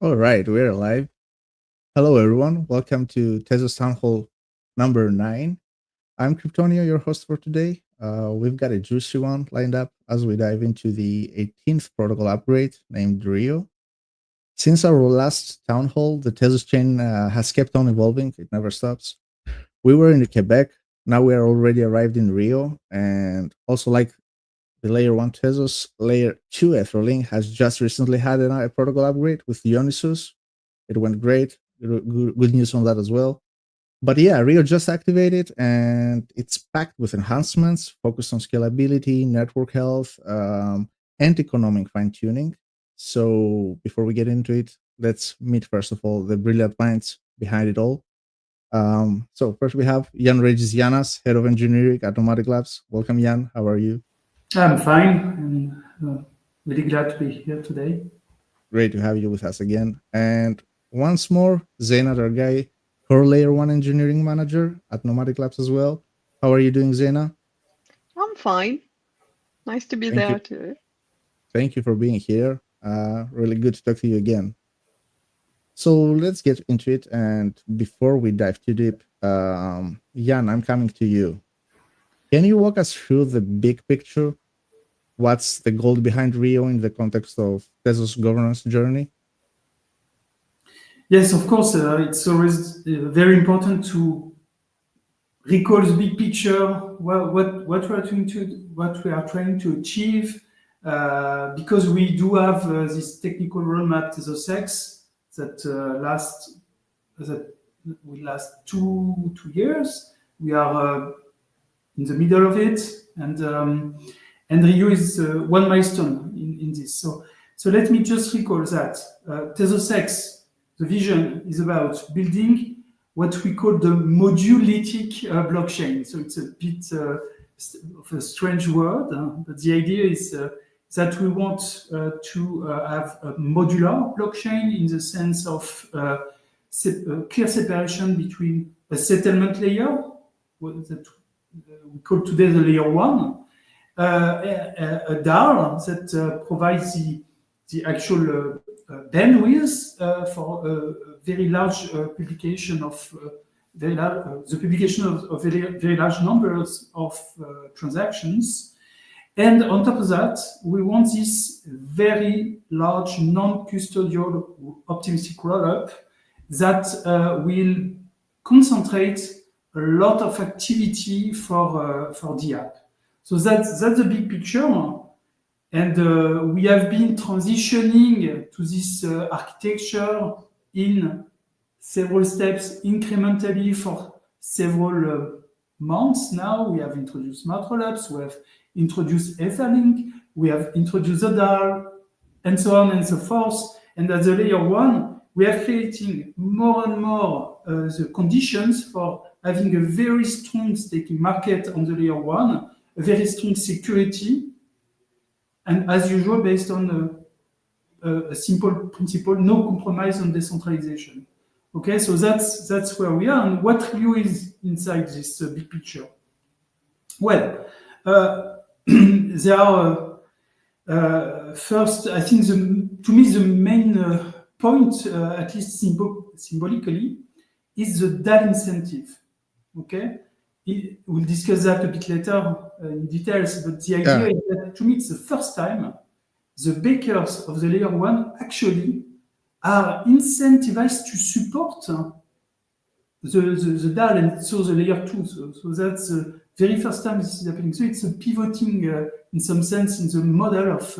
All right, we're live. Hello, everyone. Welcome to Tezos Town Hall number 9. I'm Cryptonio, your host for today. We've got a juicy one lined up as we dive into the 18th protocol upgrade named Rio. Since our last town hall, the Tezos chain has kept on evolving. It never stops. We were in Quebec. Now we are already arrived in Rio. And also, like the layer 1 Tezos, layer 2 Etherlink has just recently had a protocol upgrade with Dionysus. It went great. Good news on that as well. But yeah, Rio just activated and it's packed with enhancements focused on scalability, network health, and economic fine tuning. So before we get into it, let's meet first of all the brilliant minds behind it all. So first we have Yann Regis-Gianas, head of engineering at Nomadic Labs. Welcome, Yann. How are you? I'm fine and really glad to be here today. Great to have you with us again. And once more, Zaynah Dargaye, core layer 1 engineering manager at Nomadic Labs as well. How are you doing, Zaynah? I'm fine. Nice to be Thank you. there too. Thank you for being here. Really good to talk to you again. So let's get into it. And before we dive too deep, Jan, I'm coming to you. Can you walk us through the big picture? What's the goal behind Rio in the context of Tezos governance journey? Yes, of course, it's always very important to recall the big picture, what we are trying to achieve, because we do have this technical roadmap to the sex that that will last 2 years. We are in the middle of it, and Rio is one milestone in this. So let me just recall that Tezos X, the vision is about building what we call the modulitic blockchain. So it's a bit of a strange word, but the idea is that we want to have a modular blockchain in the sense of clear separation between a settlement layer, that we call today the layer 1, a DAO that provides the actual bandwidth for a very large publication of the publication of very large numbers of transactions. And on top of that, we want this very large non-custodial optimistic rollup that will concentrate a lot of activity for the app. So that's the big picture. And we have been transitioning to this architecture in several steps incrementally for several months now. We have introduced smart rollups, we have introduced Etherlink, we have introduced Odal, and so on and so forth. And at the layer 1, we are creating more and more the conditions for having a very strong staking market on the layer 1, a very strong security, and as usual, based on a simple principle, no compromise on decentralization. Okay, so that's where we are, and what Rio is inside this big picture. Well, there are first, I think to me the main point, at least symbolically, is the DAL incentive. Okay, we'll discuss that a bit later in details, but the idea is that to me it's the first time the bakers of the layer 1 actually are incentivized to support the DAL and so the layer 2. So that's the very first time this is happening. So it's a pivoting in some sense in the model of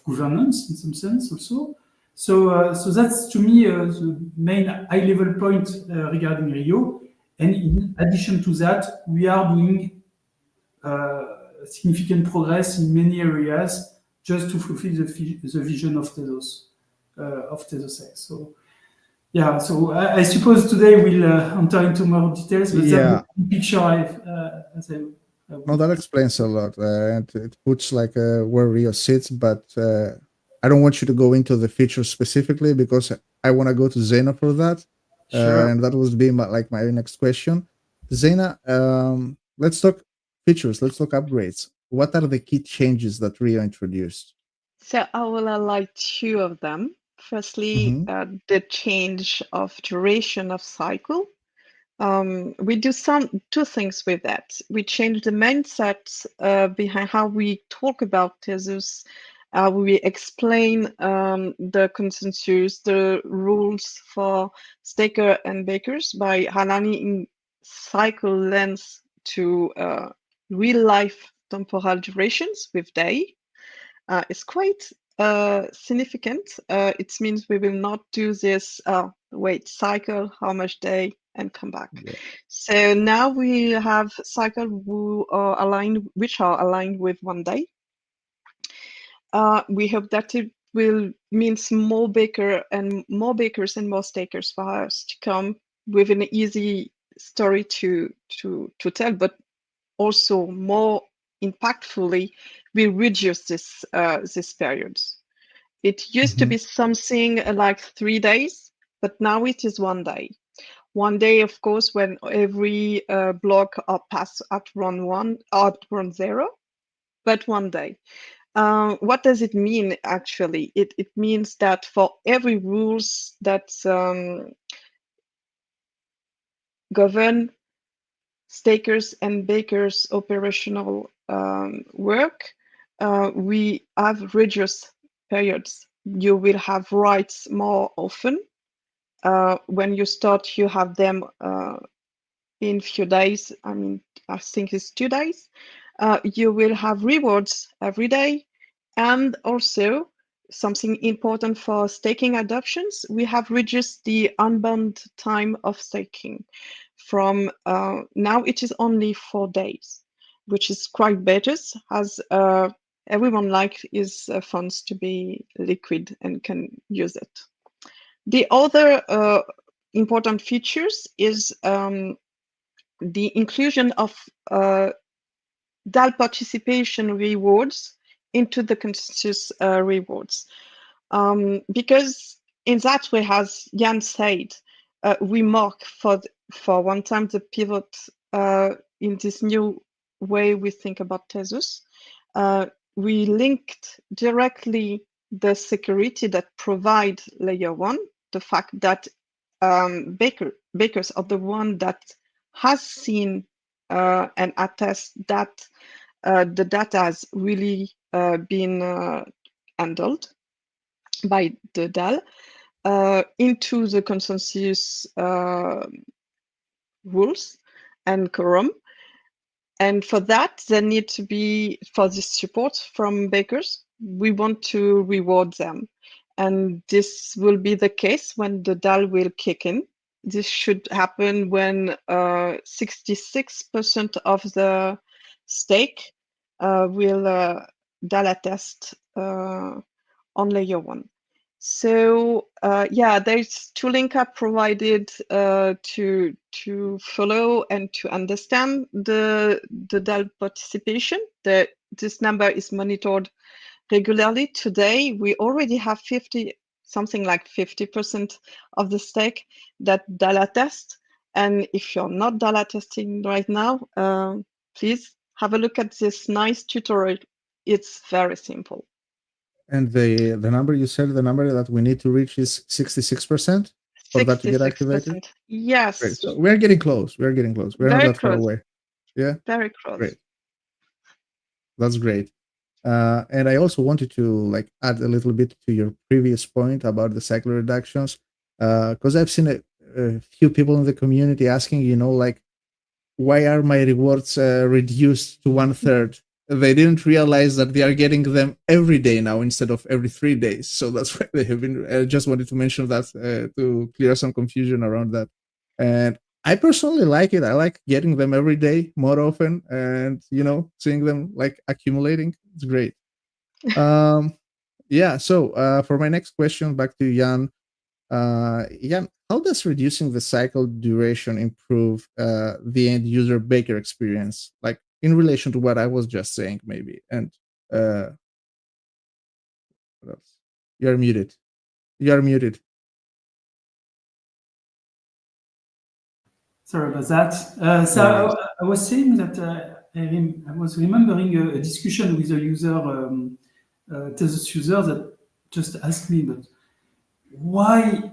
governance in some sense also. So that's to me the main high-level point regarding Rio. And in addition to that, we are doing significant progress in many areas just to fulfill the vision of Tezos X. So yeah, so I suppose today we'll enter into more details, but that's the picture No, that explains a lot, and it puts like where Rio sits. But I don't want you to go into the features specifically because I want to go to Zaynah for that. Sure. And that would be my next question. Zaynah, let's talk features. Let's talk upgrades. What are the key changes that Rio introduced? So I will highlight two of them. Firstly, Mm-hmm. the change of duration of cycle. We do two things with that. We change the mindset behind how we talk about Tezos, how we explain the consensus, the rules for staker and bakers by aligning cycle length to real life temporal durations with day. It's quite significant. It means we will not do this wait cycle, how much day, and come back. Yeah. So now we have cycle which are aligned with one day. We hope that it will means more bakers and more stakers for us to come with an easy story to tell, but also more impactfully, we reduce this periods. It used to Mm-hmm. be something like 3 days, but now it is one day. One day, of course, when every block are passed at run one, at run zero, but one day. What does it mean actually? It means that for every rules that govern stakers and bakers operational work, we have reduced periods. You will have rights more often. When you start, you have them in few days. I mean, I think it's 2 days. You will have rewards every day. And also, something important for staking adoptions, we have reduced the unbound time of staking from now it is only 4 days, which is quite better as everyone likes his funds to be liquid and can use it. The other important features is the inclusion of DAL participation rewards into the consensus rewards. Because in that way, as Yann said, we mark for one time the pivot in this new way we think about Tezos. We linked directly the security that provide layer one, the fact that bakers are the one that has seen and attest that the data has really been handled by the DAL into the consensus rules and quorum. And for that, there need to be, for this support from bakers, we want to reward them. And this will be the case when the DAL will kick in. This should happen when 66% of the stake will DAL attest on layer one. So yeah, there's tooling up provided to follow and to understand the DAL participation. This number is monitored regularly. Today, we already have something like 50% of the stake that DAL attest. And if you're not DAL attesting right now, please have a look at this nice tutorial. It's very simple. And the number you said, the number that we need to reach is 66% for that to get activated? 66%. Yes. Great. So we're getting close. We're getting close. We're not Very that far close. away. Yeah. Very close. Great. That's great. And I also wanted to like add a little bit to your previous point about the cycle reductions, because I've seen a few people in the community asking, like, why are my rewards reduced to 1/3? They didn't realize that they are getting them every day now instead of every 3 days. So that's why they have been. I just wanted to mention that to clear some confusion around that. And I personally like it. I like getting them every day more often, and seeing them like accumulating. It's great. Yeah. So for my next question, back to Yann. Yann, how does reducing the cycle duration improve the end user baker experience? Like in relation to what I was just saying, maybe. And what else? You're muted. You're muted. Sorry about that. So No worries. I was saying that I was remembering a discussion with a user, Tezos user, that just asked me, but why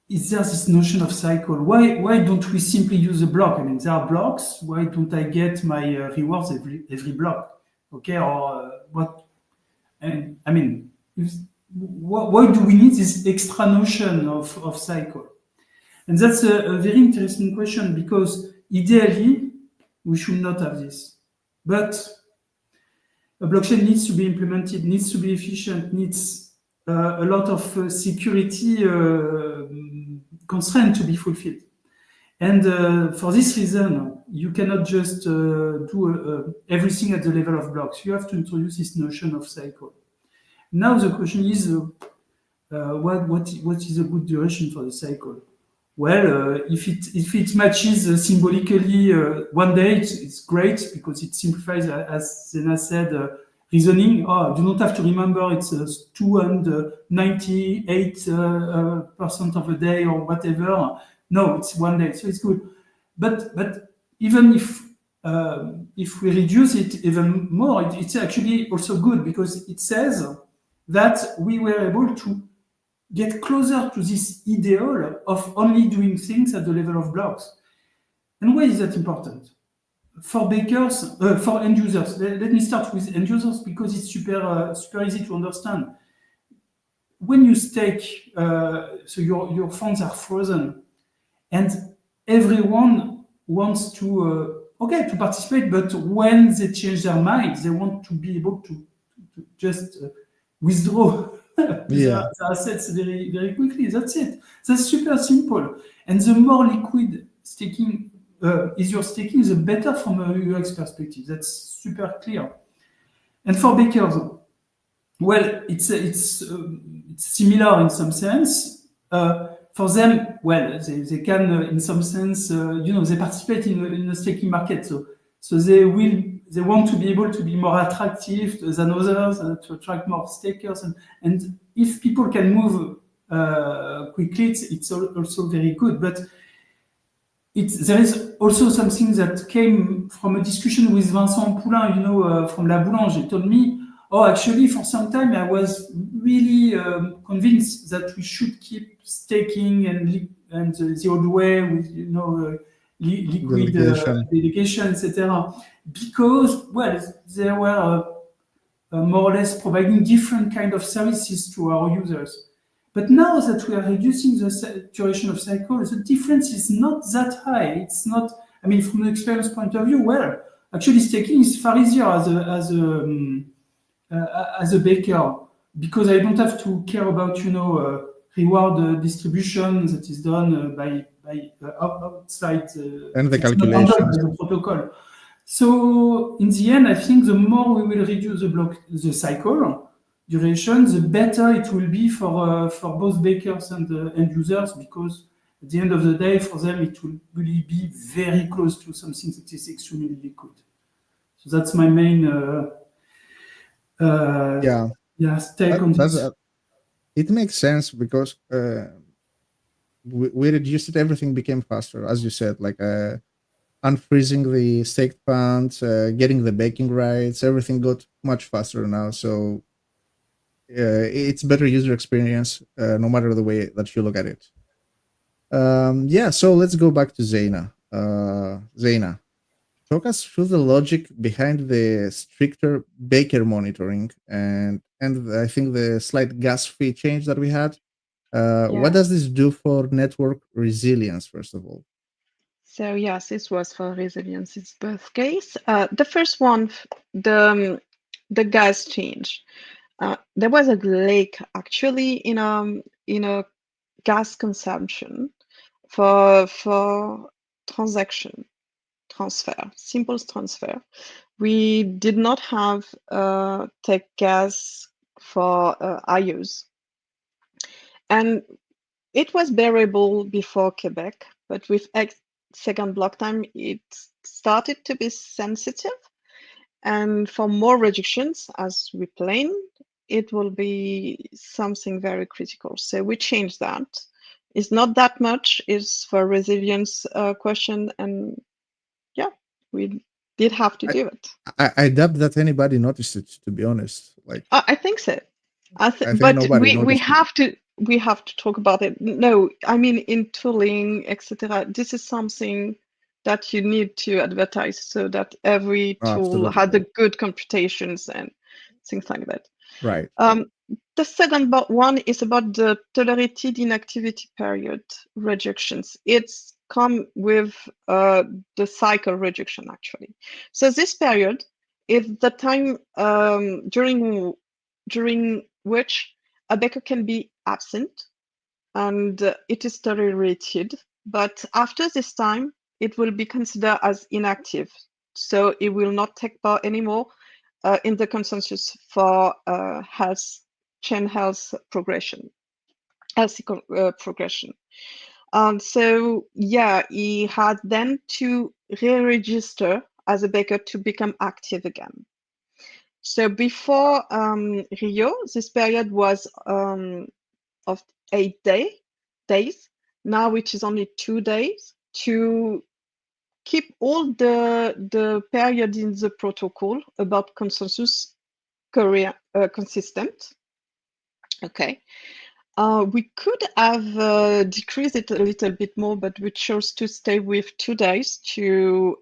is there this notion of cycle? Why don't we simply use a block? I mean, there are blocks. Why don't I get my rewards every block? Okay, or what? And I mean, why do we need this extra notion of cycle? And that's a very interesting question because ideally we should not have this, but a blockchain needs to be implemented, needs to be efficient, needs a lot of security constraint to be fulfilled. And for this reason, you cannot just do everything at the level of blocks. You have to introduce this notion of cycle. Now the question is, what is a good duration for the cycle? Well, if it matches symbolically one day, it's great because it simplifies, as Zaynah said, reasoning. Oh, you don't have to remember it's 298% of a day or whatever. No, it's one day, so it's good. But even if we reduce it even more, it's actually also good because it says that we were able to get closer to this ideal of only doing things at the level of blocks. And why is that important? For bakers, for end users, let me start with end users because it's super easy to understand. When you stake, so your funds are frozen, and everyone wants to participate, but when they change their minds, they want to be able to just withdraw Yeah. the assets very, very quickly. That's it. That's super simple. And the more liquid staking is your staking, the better from a UX perspective. That's super clear. And for bakers, well, it's similar in some sense. For them, well, they can, in some sense, they participate in a staking market. So they want to be able to be more attractive than others, to attract more stakers. And if people can move quickly, it's also very good. But there is also something that came from a discussion with Vincent Poulain, from La Boulange. He told me, oh, actually, for some time, I was really convinced that we should keep staking and the old way with, liquid delegation, etc. Because, well, they were more or less providing different kind of services to our users. But now that we are reducing the duration of cycle, the difference is not that high. It's not, I mean, from an experience point of view, well, actually staking is far easier as a baker because I don't have to care about, reward distribution that is done by outside And the it's not handled calculations. by the protocol. So in the end, I think the more we will reduce the cycle duration, the better it will be for both bakers and end users because at the end of the day, for them, it will really be very close to something that is extremely liquid. So that's my main take on this. It makes sense because we reduced it, everything became faster, as you said, like unfreezing the staked funds, getting the baking rights, everything got much faster now. So it's better user experience, no matter the way that you look at it. So let's go back to Zaynah. Zaynah, talk us through the logic behind the stricter baker monitoring and I think the slight gas fee change that we had. What does this do for network resilience, first of all? So yes, this was for resilience. It's both case. The first one, the gas change. There was a lake actually in a gas consumption for simple transfer. We did not have tech gas for IOs, and it was bearable before Quebec, but with second block time, it started to be sensitive. And for more reductions, as we plan, it will be something very critical. So we changed that. It's not that much. It's for resilience question, and we did have to do it. I doubt that anybody noticed it, to be honest. Like I think so. I think But nobody we noticed have to. we have to talk about it. No, I mean in tooling, etc. This is something that you need to advertise so that every tool Absolutely. had the good computations and things like that. Right. The second one is about the tolerated inactivity period rejections. It's come with the cycle rejection, actually. So this period is the time during which a baker can be absent, and it is tolerated. But after this time, it will be considered as inactive. So it will not take part anymore in the consensus for chain health progression, healthy progression. So yeah, he had then to re-register as a baker to become active again. So before Rio, this period was of 8 days. Now it is only 2 days to keep all the period in the protocol about consensus consistent. Okay. We could have decreased it a little bit more, but we chose to stay with 2 days to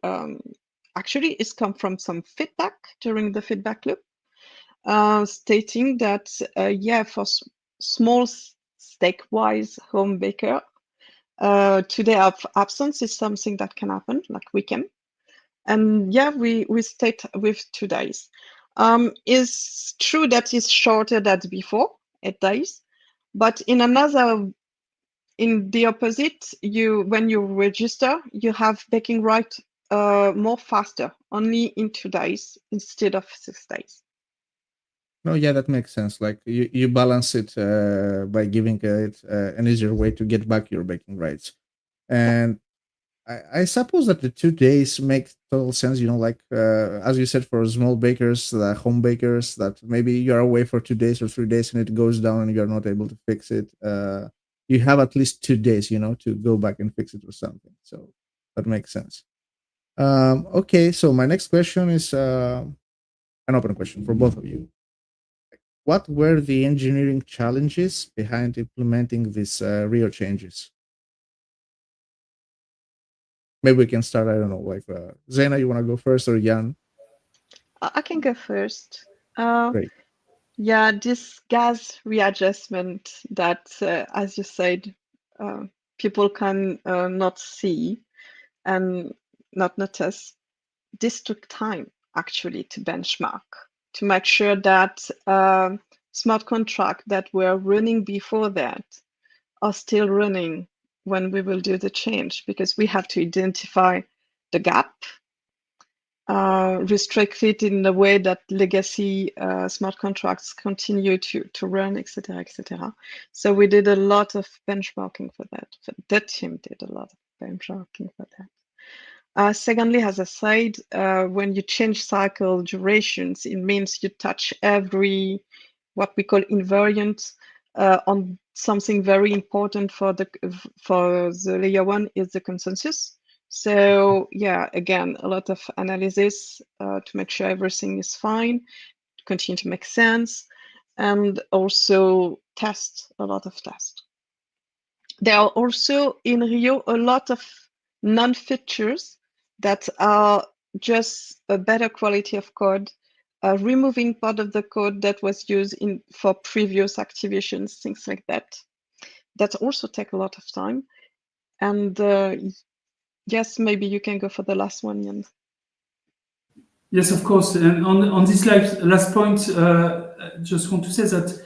actually it's come from some feedback during the feedback loop, stating that yeah, for small stake-wise home baker, 2 day of absence is something that can happen, like weekend. And yeah, we stayed with 2 days. It's true that it's shorter than before, 8 days, but in the opposite, when you register, you have baking right more faster, only in 2 days instead of 6 days. No, yeah, that makes sense. Like you balance it by giving it an easier way to get back your baking rights. And I suppose that the 2 days make total sense. Like as you said, for small bakers, the home bakers, that maybe you're away for 2 days or 3 days and it goes down and you're not able to fix it. You have at least 2 days, to go back and fix it or something. So that makes sense. Okay, so my next question is an open question for both of you. What were the engineering challenges behind implementing these Rio changes? Maybe we can start, I don't know, like Zaynah, you want to go first, or Yann? I can go first. Great. Yeah, this gas readjustment that, as you said, people can not see and not notice. This took time actually to benchmark, to make sure that smart contracts that were running before that are still running when we will do the change, because we have to identify the gap, restrict it in a way that legacy smart contracts continue to run, etc., etc. So we did a lot of benchmarking for that. The team did a lot of benchmarking for that. Secondly, as I said, when you change cycle durations, it means you touch every what we call invariant on something very important for the layer one is the consensus. So yeah, again, a lot of analysis to make sure everything is fine, to continue to make sense, and also a lot of tests. There are also in Rio a lot of non-features that are just a better quality of code, removing part of the code that was used for previous activations, things like that. That also take a lot of time. And yes, maybe you can go for the last one, Yann. Yes, of course. And on this last point, I just want to say that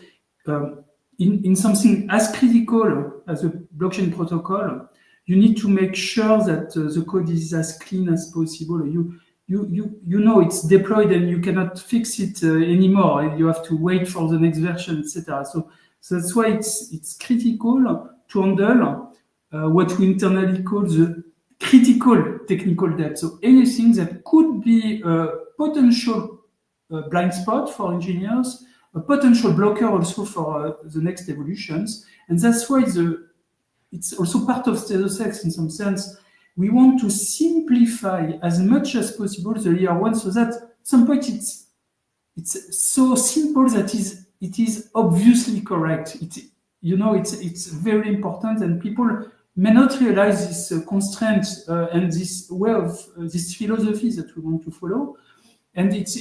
in something as critical as a blockchain protocol, you need to make sure that the code is as clean as possible. You know it's deployed and you cannot fix it anymore. You have to wait for the next version, etc. So that's why it's critical to handle what we internally call the critical technical debt. So anything that could be a potential blind spot for engineers, a potential blocker also for the next evolutions. And that's why it's also part of Tezos in some sense. We want to simplify as much as possible the layer one so that at some point it's so simple that it is obviously correct. it's very important, and people may not realize this constraint and this way of this philosophy that we want to follow. And it's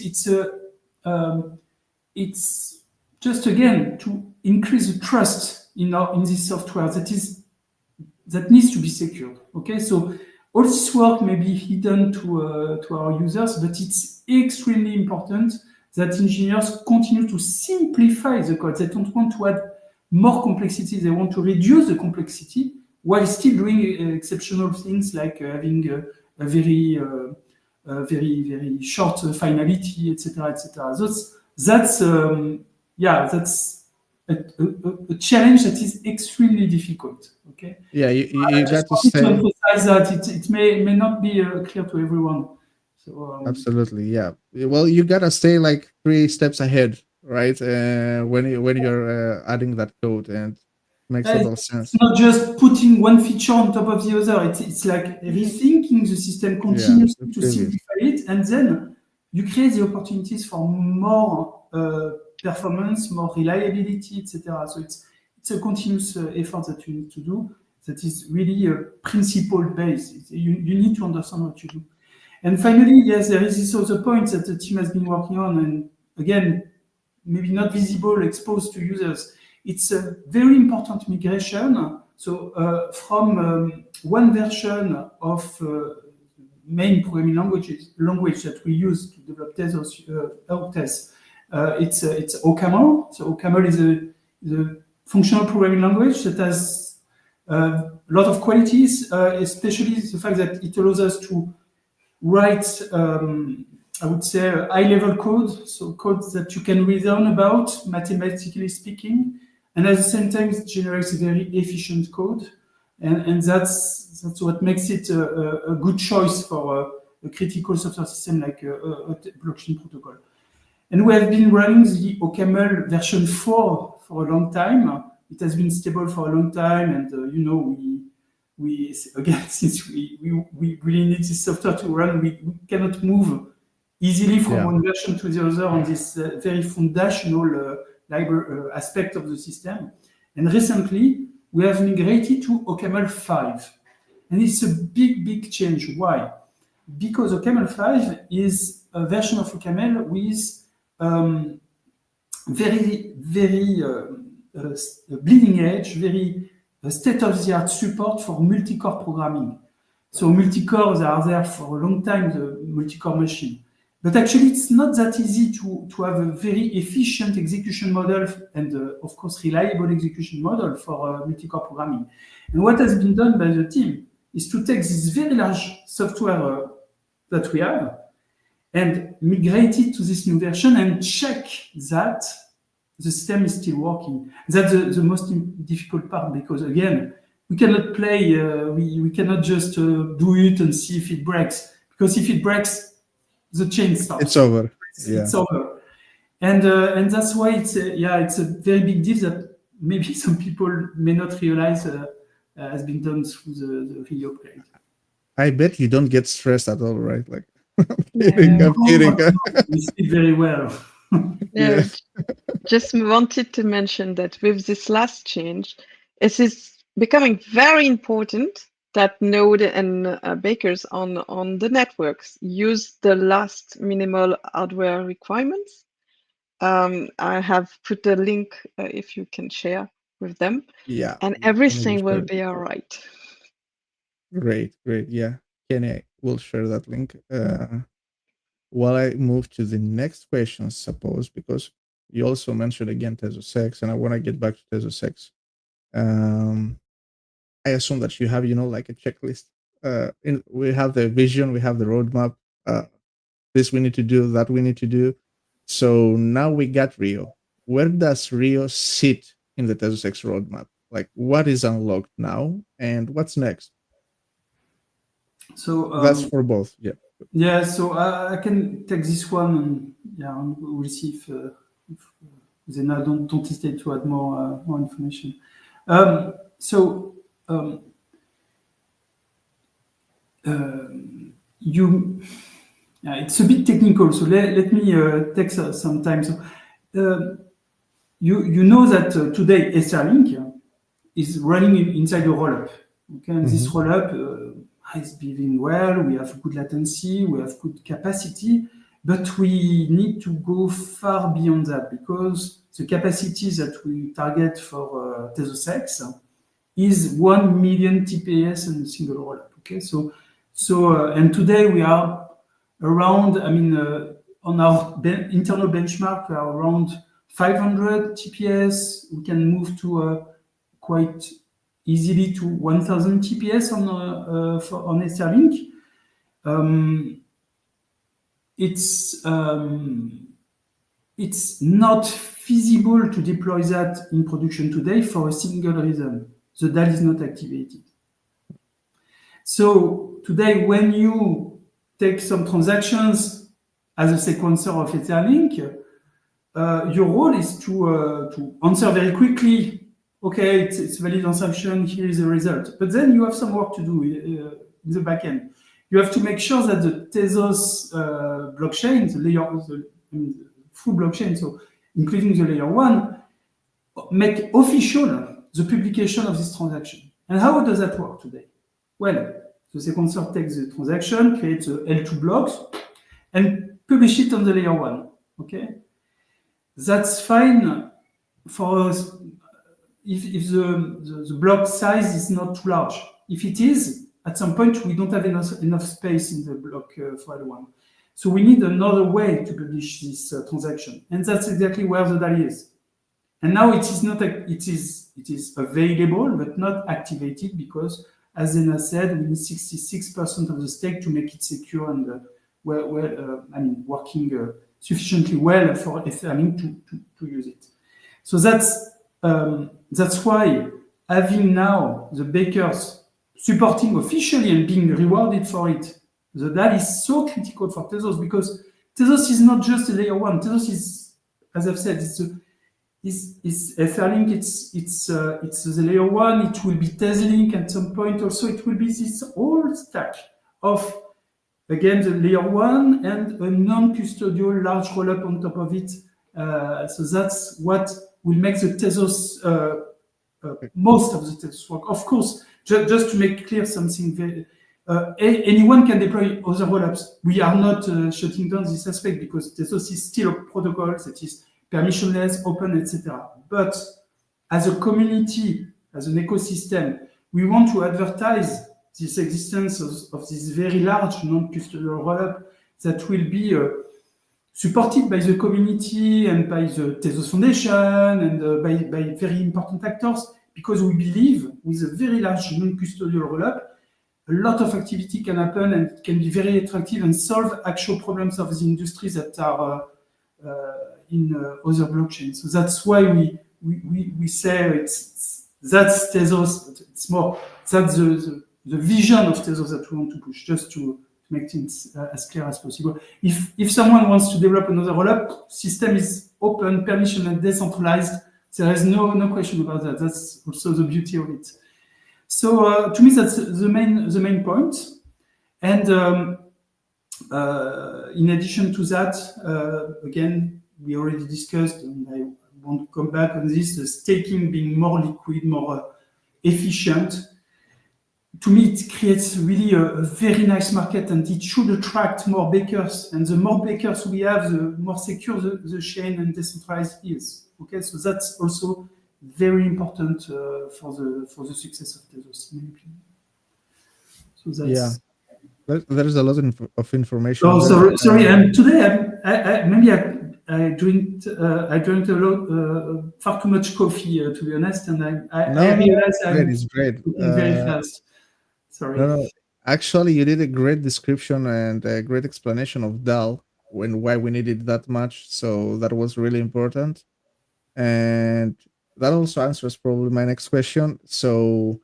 just again to increase the trust in this software that needs to be secured. Okay, so all this work may be hidden to our users, but it's extremely important that engineers continue to simplify the code. They don't want to add more complexity. They want to reduce the complexity while still doing exceptional things like having a very very short finality, etc., etc. That's a challenge that is extremely difficult. Okay. Yeah, you got to to stay. emphasize that it may not be clear to everyone. So Absolutely, yeah. Well, you gotta stay like 3 steps ahead, right? When you're adding that code, and makes total sense. it's not just putting one feature on top of the other. It's like rethinking the system continuously to previous. simplify it, and then you create the opportunities for more performance, more reliability, etc. So it's a continuous effort that you need to do. That is really principle based. You need to understand what you do. And finally, yes, there is this other point that the team has been working on, and again, maybe not visible, exposed to users. It's a very important migration. So from one version of main programming language that we use to develop Tezos, it's OCaml. So OCaml is a functional programming language that has a lot of qualities, especially the fact that it allows us to write, I would say, high-level code, so code that you can reason about, mathematically speaking, and at the same time, it generates very efficient code, and that's what makes it a good choice for a critical software system like a blockchain protocol. And we have been running the OCaml version 4 for a long time. It has been stable for a long time, and we again, since we really need this software to run, we cannot move easily from one version to the other on this very foundational library aspect of the system. And recently, we have migrated to OCaml 5. And it's a big change. Why? Because OCaml 5 is a version of OCaml with very bleeding edge, very state-of-the-art support for multi-core programming. So multi-cores are there for a long time, the multi-core machine. But actually, it's not that easy to have a very efficient execution model and, of course, reliable execution model for multi-core programming. And what has been done by the team is to take this very large software that we have and migrate it to this new version and check that the system is still working. That's the most difficult part, because again, we cannot play, we cannot just do it and see if it breaks, because if it breaks, the chain stops. It's over. It's over. And that's why it's a very big deal that maybe some people may not realize has been done through the re-upgrade. I bet you don't get stressed at all, right? Like, I'm kidding. You sleep very well. Yeah, just wanted to mention that with this last change, it is becoming very important that node and bakers on the networks use the last minimal hardware requirements. I have put a link if you can share with them. Yeah. And everything will be all right. Great. Yeah. Kenny will share that link. While I move to the next question, suppose, because you also mentioned again Tezos X, and I want to get back to Tezos X. I assume that you have, like a checklist. We have the vision, we have the roadmap. This we need to do, that we need to do. So now we got Rio. Where does Rio sit in the Tezos X roadmap? Like, what is unlocked now, and what's next? So that's for both. Yeah. Yeah, so I can take this one, and we'll see if Zaynah don't hesitate to add more information. It's a bit technical, so let me take some time. So you know that today Etherlink is running inside a rollup. Okay, and this rollup is behaving well. We have good latency, we have good capacity, but we need to go far beyond that because the capacity that we target for Tezos X is 1 million TPS in a single rollup. Okay, and today we are around. I mean, on our internal benchmark, we are around 500 TPS. We can move to quite easily to 1,000 TPS on Etherlink. It's not feasible to deploy that in production today for a single reason: the DAL is not activated. So today, when you take some transactions as a sequencer of Etherlink, your role is to answer very quickly. Okay, it's a valid transaction. Here is the result. But then you have some work to do in the backend. You have to make sure that the Tezos blockchain, the full blockchain, so including the layer 1, make official the publication of this transaction. And how does that work today? Well, the sequencer takes the transaction, creates L2 blocks, and publish it on the layer 1. Okay, that's fine for us if the block size is not too large. If it is, at some point we don't have enough space in the block for L1. So we need another way to publish this transaction, and that's exactly where the DAL is. And now it is available but not activated because, as Zaynah said, we need 66% of the stake to make it secure and working sufficiently well for Etherlink to use it. So that's why having now the bakers supporting officially and being rewarded for it, the DAL is so critical for Tezos, because Tezos is not just a layer 1. Tezos is, as I've said, it's Etherlink, it's the layer 1, it will be Tezlink at some point also, it will be this whole stack of, again, the layer 1 and a non-custodial large rollup on top of it. So that's what will make the Tezos, most of the Tezos work. Of course, just to make clear something very, anyone can deploy other rollups. We are not shutting down this aspect because Tezos is still a protocol that is permissionless, open, etc. But as a community, as an ecosystem, we want to advertise this existence of this very large non-custodial rollup that will be supported by the community and by the Tezos Foundation and by very important actors, because we believe with a very large non-custodial rollup, a lot of activity can happen and it can be very attractive and solve actual problems of the industry that are in other blockchains. So that's why we say that's Tezos. It's more that's the vision of Tezos that we want to push, just to make things as clear as possible. If someone wants to develop another rollup, system is open, permission, and decentralized. There is no question about that. That's also the beauty of it. So to me, that's the main point. And in addition to that, again, we already discussed, and I want to come back on this, the staking being more liquid, more efficient. To me, it creates really a very nice market, and it should attract more bakers. And the more bakers we have, the more secure the chain and decentralized is. Okay, so that's also very important for the success of Tezos, in my opinion. So that's there's a lot of information. Oh, sorry. And today, I drank a lot, far too much coffee, to be honest, and I realized it's great. Very fast. Sorry. No. Actually, you did a great description and a great explanation of DAL and why we needed that much. So that was really important. And that also answers probably my next question. So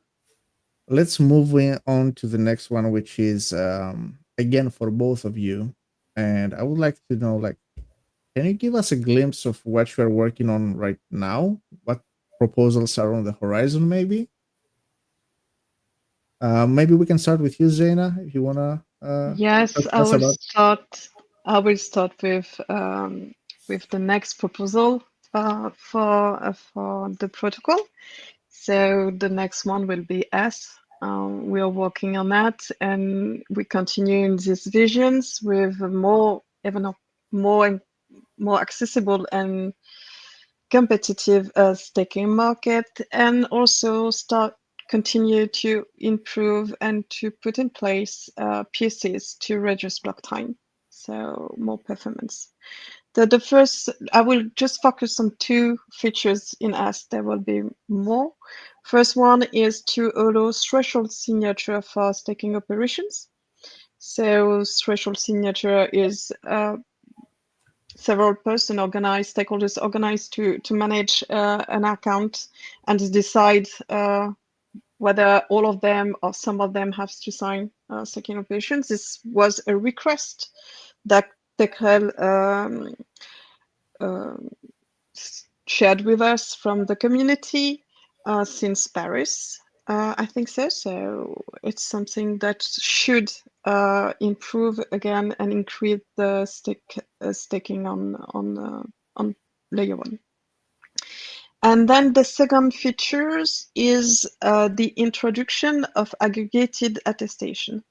let's move on to the next one, which is, again, for both of you. And I would like to know, can you give us a glimpse of what you are working on right now? What proposals are on the horizon, maybe? Maybe we can start with you, Zaynah, if you wanna. Yes, I will start. I will start with the next proposal for the protocol. So the next one will be S. We are working on that, and we continue in these visions with more, even more accessible and competitive staking market, and also continue to improve and to put in place pieces to reduce block time, so more performance. The first, I will just focus on two features in S. There will be more. First one is to allow threshold signature for staking operations. So threshold signature is several person organized, stakeholders organized to manage an account and decide whether all of them or some of them have to sign staking operations. This was a request that Tekrel shared with us from the community since Paris. I think so. So it's something that should improve again and increase the staking on layer one. And then the second features is the introduction of aggregated attestation.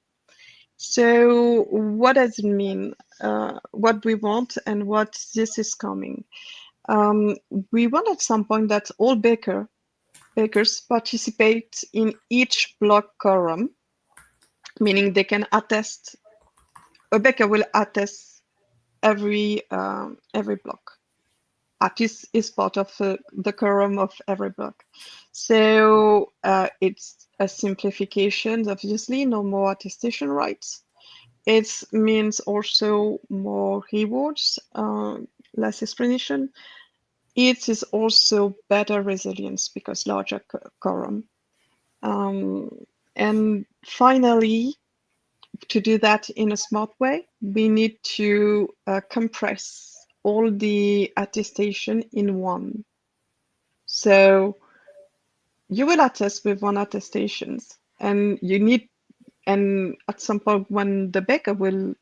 So what does it mean? What we want and what this is coming? We want at some point that all bakers participate in each block quorum, meaning they can attest. A baker will attest every block. Artist is part of the quorum of every block. So it's a simplification, obviously, no more attestation rights. It means also more rewards, less explanation. It is also better resilience because larger quorum. And finally, to do that in a smart way, we need to compress all the attestation in one. So you will attest with one attestations, and at some point when the baker will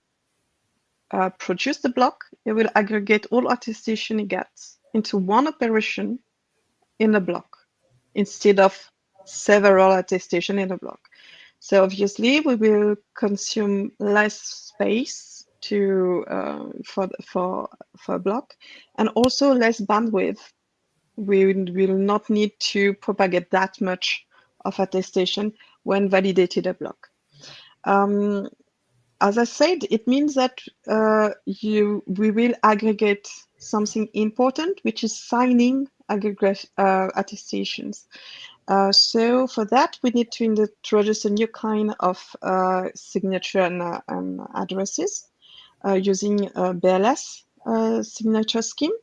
produce the block, it will aggregate all attestation it gets into one operation in a block instead of several attestation in a block. So obviously we will consume less space for a block, and also less bandwidth. We will not need to propagate that much of attestation when validated a block. As I said, it means that we will aggregate something important, which is signing attestations. So for that, we need to introduce a new kind of signature and addresses using BLS signature scheme.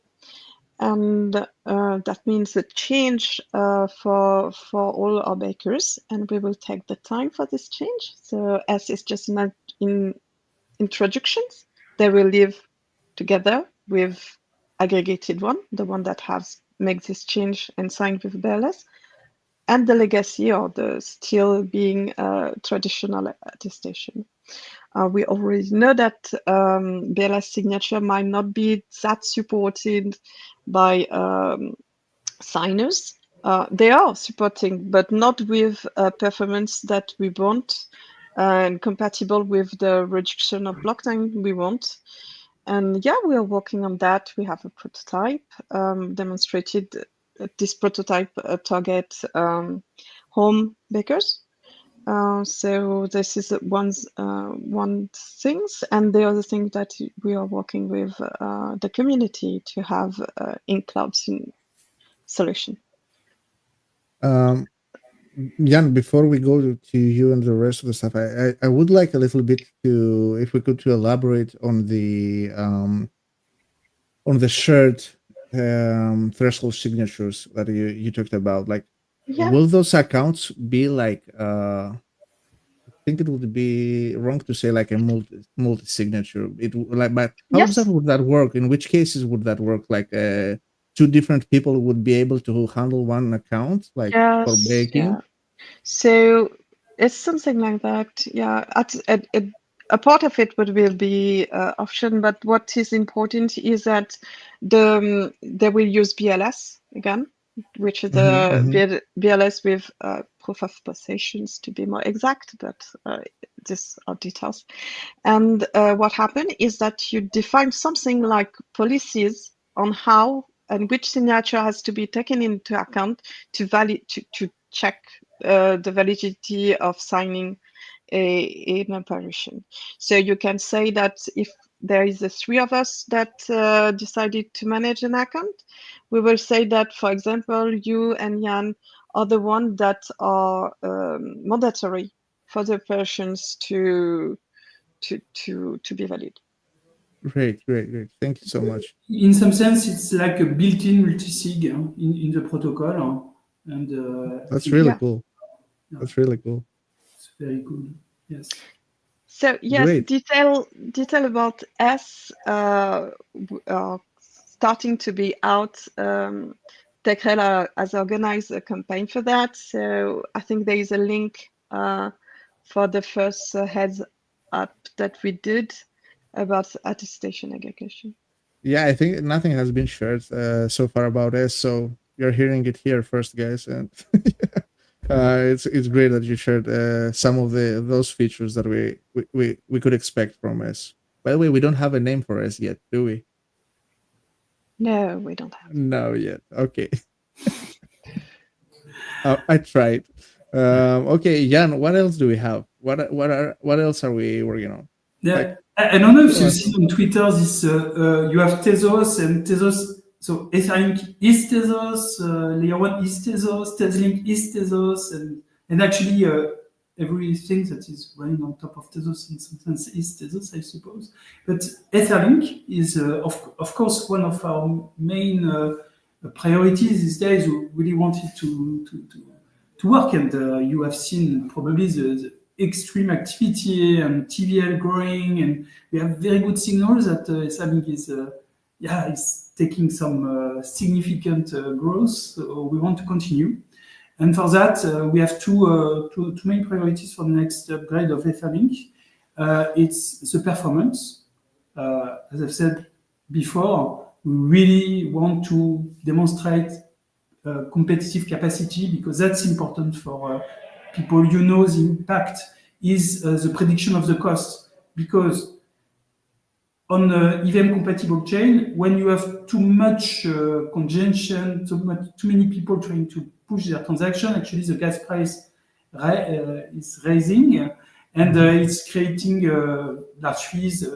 And that means a change for all our bakers, and we will take the time for this change. So as it's just in introductions, they will live together with aggregated one, the one that has made this change and signed with BLS, and the legacy or the still being traditional attestation. We already know that BLS signature might not be that supported by signers. They are supporting, but not with performance that we want and compatible with the reduction of block time we want. And yeah, we are working on that. We have a prototype demonstrated. This prototype target home bakers. So this is one things, and the other thing that we are working with the community to have in cloud solution. Yann, before we go to you and the rest of the stuff, I would like a little bit to, if we could, to elaborate on the shared threshold signatures that you talked about. Like, Yeah. will those accounts be like? I think it would be wrong to say like a multi signature. But how Yes. would that work? In which cases would that work? Like, two different people would be able to handle one account, like for baking. Yeah. So it's something like that. Yeah. A part of it will be option, but what is important is that they will use BLS again. which is Mm-hmm, a BLS with proof of possessions to be more exact, but these are details. And what happened is that you define something like policies on how and which signature has to be taken into account to check the validity of signing an operation. So you can say that if there is a three of us that decided to manage an account, we will say that, for example, you and Yann are the ones that are mandatory for the operations to be valid. Great. Thank you so much. In some sense, it's like a built-in multisig in the protocol, and I That's think really Yeah. cool. Yeah. That's really cool. it's very good. Yes. So yes, Great. detail about S are starting to be out. TechRel has organized a campaign for that. So I think there is a link for the first heads up that we did about attestation aggregation. Yeah, I think nothing has been shared so far about S, so you're hearing it here first, guys. And it's great that you shared some of those features that we could expect from S. By the way, we don't have a name for S yet, do we? No, we don't have. No, yet. Okay. I tried. Okay, Jan, what else do we have? What else are we working on? Yeah, Like, I don't know if tell you us see more. on Twitter this. You have Tezos and Tezos. So Etherlink is Tezos, Layer 1 is Tezos, Tezlink is Tezos, and actually everything that is running on top of Tezos in some sense is Tezos, I suppose. But Etherlink is, of course, one of our main priorities these days. We really wanted to work, and you have seen probably the extreme activity and TVL growing, and we have very good signals that Etherlink is taking some significant growth. So we want to continue. And for that, we have two main priorities for the next upgrade of Etherlink. It's the performance. As I've said before, we really want to demonstrate competitive capacity because that's important for people. The impact is the prediction of the cost, because on an EVM compatible chain, when you have too much congestion, too many people trying to push their transaction, actually the gas price is rising, and it's creating large fees,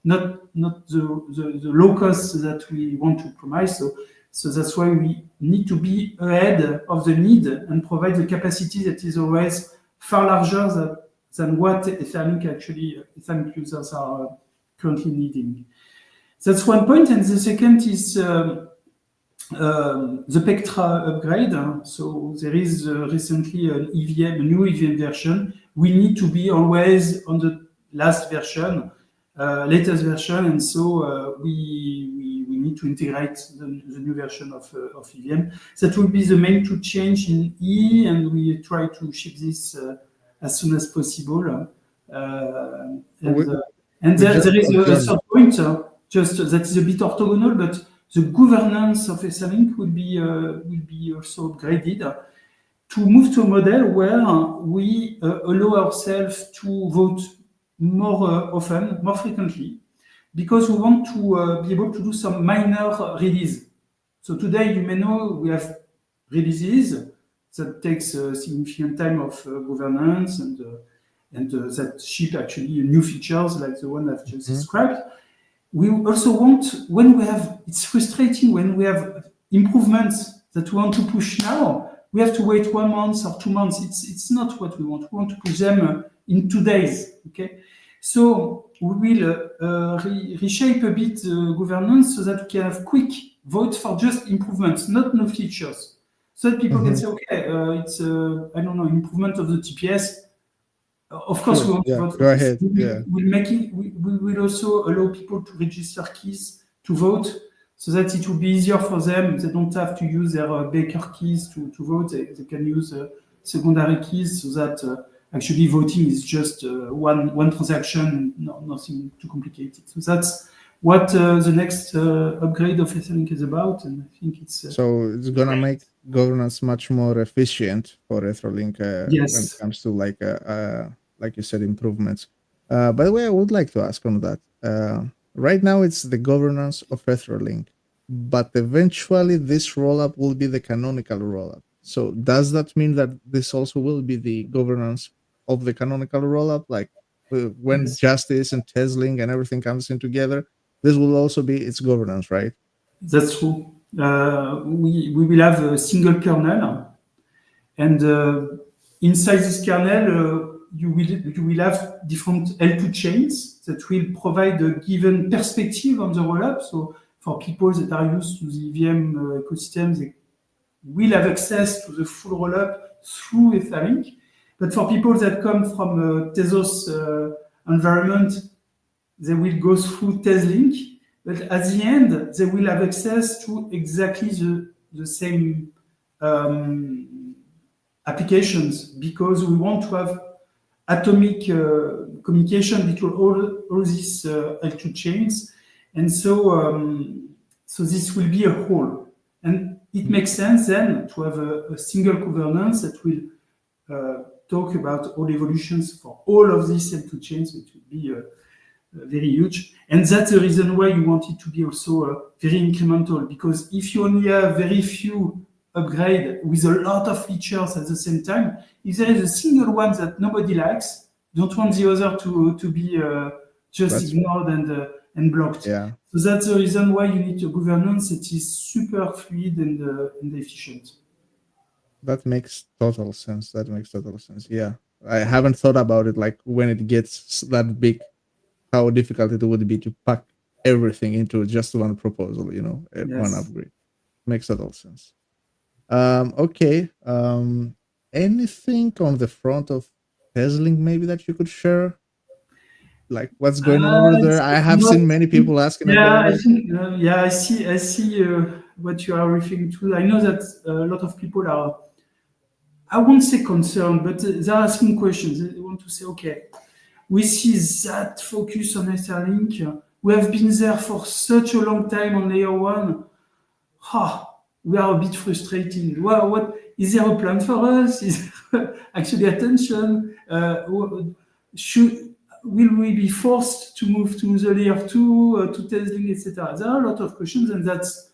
not the low cost that we want to promise. So that's why we need to be ahead of the need and provide the capacity that is always far larger than what Etherlink users are currently needing. That's one point, and the second is the Pectra upgrade. So there is recently a new EVM version. We need to be always on the latest version, and so we need to integrate the new version of EVM. That will be the main two change in E, and we try to ship this as soon as possible. And there is a third point, just that is a bit orthogonal, but the governance of Etherlink will be also upgraded to move to a model where we allow ourselves to vote more often, more frequently, because we want to be able to do some minor release. So today, you may know we have releases that takes a significant time of governance and that ship actually new features like the one I've just described. We also want, it's frustrating when we have improvements that we want to push now, we have to wait 1 month or 2 months. It's not what we want. We want to push them in 2 days, okay? So we will reshape a bit the governance so that we can have quick vote for just improvements, not new features. So that people can say, okay, it's, I don't know, improvement of the TPS. Of course, we want to vote for go this. ahead. We will also allow people to register keys to vote so that it will be easier for them. They don't have to use their Baker keys to vote. They can use secondary keys so that actually voting is just one transaction, nothing too complicated. So that's what the next upgrade of Etherlink is about, and I think it's So it's gonna great. make governance much more efficient for Etherlink when it Yes. comes to like you said, improvements. By the way, I would like to ask on that. Right now, it's the governance of Etherlink, but eventually this rollup will be the canonical rollup. So does that mean that this also will be the governance of the canonical rollup? Like when Yes. Justice and Teslink and everything comes in together, this will also be its governance, right? That's true. We will have a single kernel, and inside this kernel, you will have different L2 chains that will provide a given perspective on the rollup. So for people that are used to the EVM ecosystem, they will have access to the full rollup through Etherlink. But for people that come from a Tezos environment, they will go through Teslink, but at the end, they will have access to exactly the same applications, because we want to have atomic communication between all these L2 chains. And so this will be a whole. And it makes sense then to have a single governance that will talk about all evolutions for all of these L2 chains. It will be very huge. And that's the reason why you want it to be also very incremental, because if you only have very few upgrade with a lot of features at the same time, if there is a single one that nobody likes, don't want the other to be just That's ignored and blocked. yeah. So that's the reason why you need a governance that is super fluid and efficient. That makes total sense. That makes total sense. Yeah. I haven't thought about it like when it gets that big, how difficult it would be to pack everything into just one proposal, and one Yes. upgrade. Makes total sense. Okay. Anything on the front of Teslink maybe that you could share? Like what's going on over there? It's I have not. seen many people asking Yeah, about I it. think. Yeah, I see what you are referring to. I know that a lot of people are. I won't say concerned, but they're asking questions. They want to say, okay, we see that focus on Etherlink. We have been there for such a long time on layer one. We are a bit frustrating. Well, what is there a plan for us? Is there actually attention? Should will we be forced to move to the layer two to testing, etc.? There are a lot of questions, and that's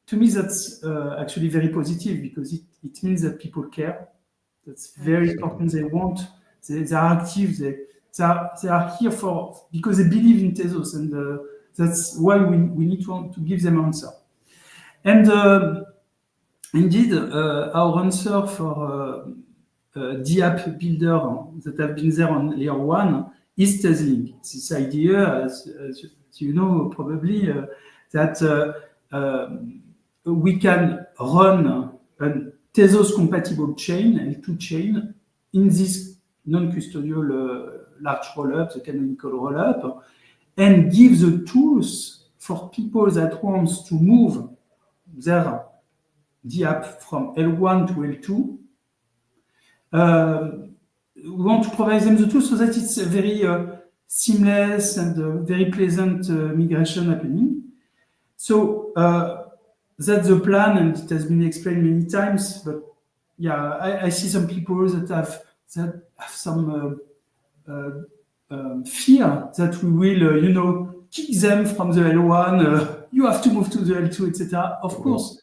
to me that's actually very positive, because it means that people care. That's very Absolutely. important. They want. They are active. They are here for because they believe in Tezos, and that's why we need to give them answer. And indeed, our answer for the app builder that have been there on layer one is Tezlink. This idea, as you know, probably that we can run a Tezos compatible chain, L2 chain, in this non-custodial large rollup, the canonical rollup, and give the tools for people that want to move their the app from L1 to L2. We want to provide them the tools so that it's a very seamless and very pleasant migration happening. So that's the plan, and it has been explained many times. But yeah, I see some people that have some fear that we will, kick them from the L1. You have to move to the L2, etc. Of course,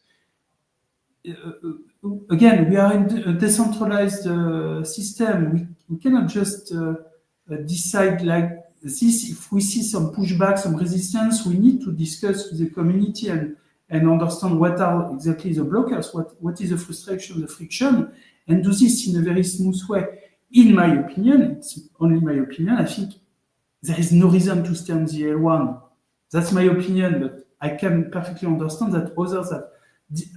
again, we are in a decentralized system. We cannot just decide like this. If we see some pushback, some resistance, we need to discuss with the community and understand what are exactly the blockers, what is the frustration, the friction, and do this in a very smooth way. In my opinion, it's only my opinion, I think there is no reason to stay on the L1. That's my opinion, but I can perfectly understand that others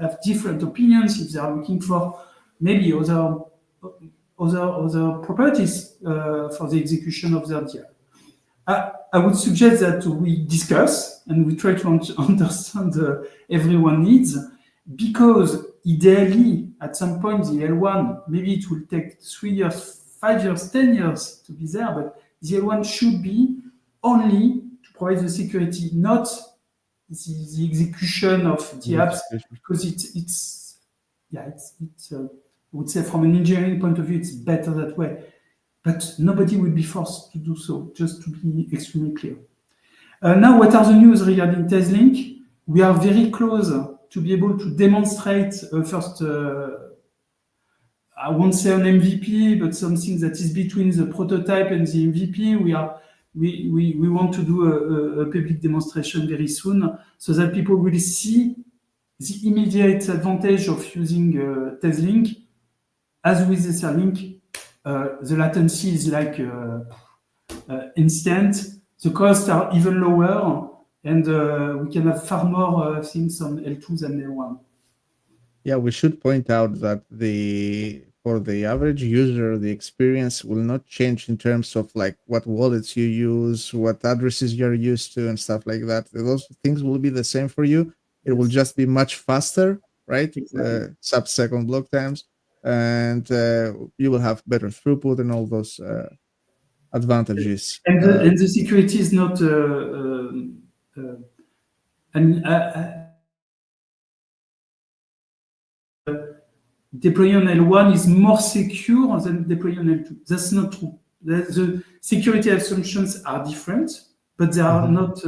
have different opinions if they are looking for maybe other properties for the execution of their deal. I would suggest that we discuss and we try to understand everyone's needs, because ideally, at some point, the L1, maybe it will take 3 years, 5 years, 10 years to be there, but the L1 should be only to provide the security, not the execution of the apps, because it's I would say from an engineering point of view, it's better that way. But nobody will be forced to do so, just to be extremely clear. Now, what are the news regarding TezLink? We are very close to be able to demonstrate first, I won't say an MVP, but something that is between the prototype and the MVP. We want to do a public demonstration very soon so that people will see the immediate advantage of using TezLink. As with the Starlink, the latency is like instant. The costs are even lower, and we can have far more things on L2 than L1. Yeah, we should point out that for the average user, the experience will not change in terms of like what wallets you use, what addresses you're used to, and stuff like that. Those things will be the same for you. It will just be much faster, right? Exactly. Sub-second block times, and you will have better throughput and all those advantages. And the security is not. Deploying on L1 is more secure than deploying on L2. That's not true. The security assumptions are different, but they are not.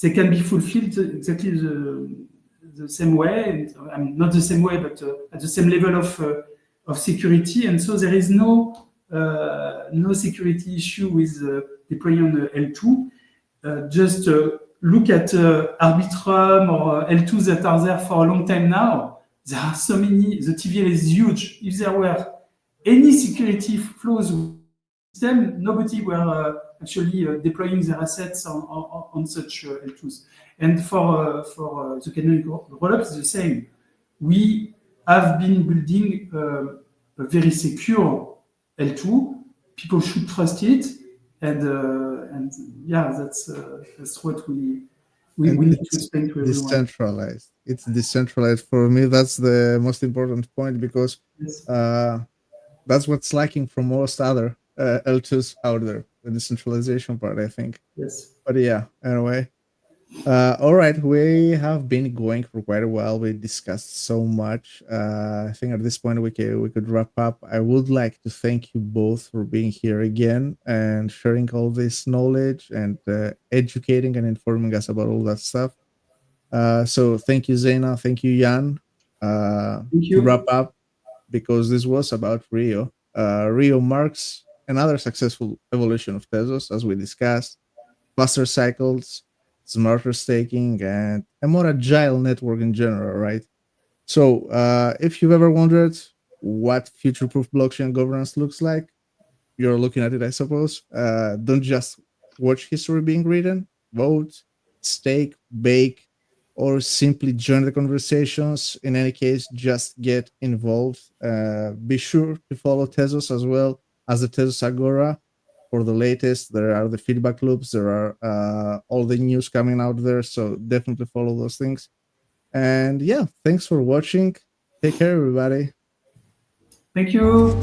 They can be fulfilled exactly the same way. Not the same way, but at the same level of security. And so there is no security issue with deploying on L2. Just look at Arbitrum or L2 that are there for a long time now. There are so many. The TVL is huge. If there were any security flaws with the system, nobody were actually deploying their assets on such L2s. And for the canonical rollup, it's the same. We have been building a very secure L2. People should trust it, and yeah, that's what we need to explain to everyone. Decentralized. It's decentralized. For me, that's the most important point, because Yes. That's what's lacking from most other L2s out there, the decentralization part, I think. Yes. But yeah, anyway. All right, we have been going for quite a while. We discussed so much. I think at this point we could wrap up. I would like to thank you both for being here again and sharing all this knowledge and educating and informing us about all that stuff. So thank you, Zaynah. Thank you, Yann. Thank To you. wrap up, because this was about Rio. Rio marks another successful evolution of Tezos, as we discussed. Faster cycles, smarter staking, and a more agile network in general, right? So, if you've ever wondered what future-proof blockchain governance looks like, you're looking at it, I suppose. Don't just watch history being written, vote, stake, bake, or simply join the conversations. In any case, just get involved. Be sure to follow Tezos as well as the Tezos Agora for the latest. There are the feedback loops. There are all the news coming out there. So definitely follow those things. And yeah, thanks for watching. Take care, everybody. Thank you.